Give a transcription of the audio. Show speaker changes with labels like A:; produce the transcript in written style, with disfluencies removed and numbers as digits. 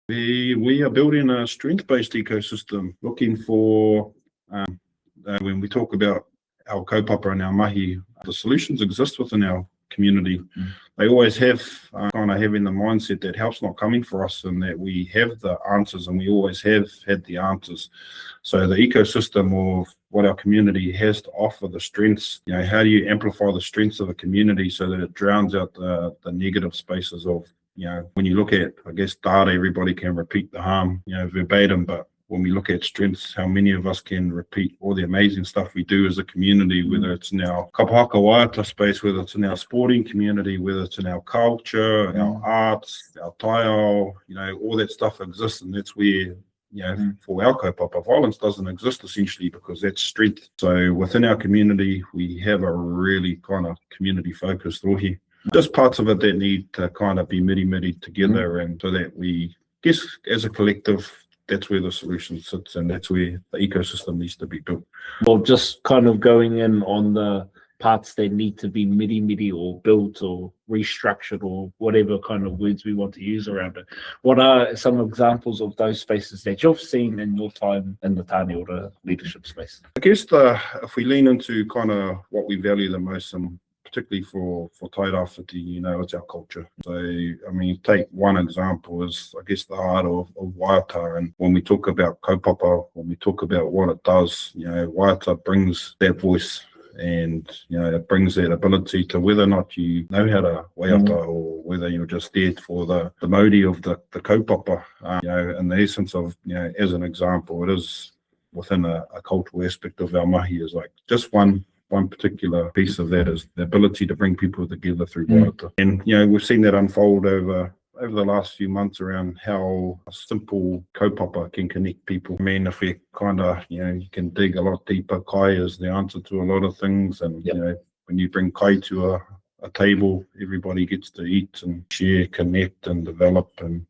A: We are building a strength-based ecosystem, looking for, when we talk about our kaupapa and our mahi, the solutions exist within our community. They always have, kind of having the mindset that help's not coming for us and that we have the answers, and we always have had the answers. So the ecosystem of what our community has to offer, the strengths, how do you amplify the strengths of a community so that it drowns out the negative spaces of, when you look at, I guess, data, everybody can repeat the harm, verbatim, but when we look at strengths, how many of us can repeat all the amazing stuff we do as a community, whether it's in our haka waiata space, whether it's in our sporting community, whether it's in our culture, our arts, our taiao, all that stuff exists, and that's where, for our kaupapa, violence doesn't exist essentially because that's strength. So within our community, we have a really kind of community-focused rohi. Just parts of it that need to kind of be miri together, and so that we, guess, as a collective, that's where the solution sits, and that's where the ecosystem needs to be built.
B: Well, just kind of going in on the parts that need to be miri or built or restructured or whatever kind of words we want to use around it. What are some examples of those spaces that you've seen in your time in the Tāne Ora leadership space?
A: I guess if we lean into kind of what we value the most, and particularly for tairāwhiti, it's our culture. So, I mean, take one example is, I guess, the art of waiata. And when we talk about kaupapa, when we talk about what it does, waiata brings that voice, and, it brings that ability to, whether or not you know how to waiata or whether you're just there for the mauri of the kaupapa, in the essence of, as an example, it is within a cultural aspect of our mahi, is like just one particular piece of that is the ability to bring people together through waiata. And, we've seen that unfold over the last few months around how a simple kaupapa can connect people. I mean, if we kind of, you can dig a lot deeper, kai is the answer to a lot of things. And, when you bring kai to a table, everybody gets to eat and share, connect and develop. And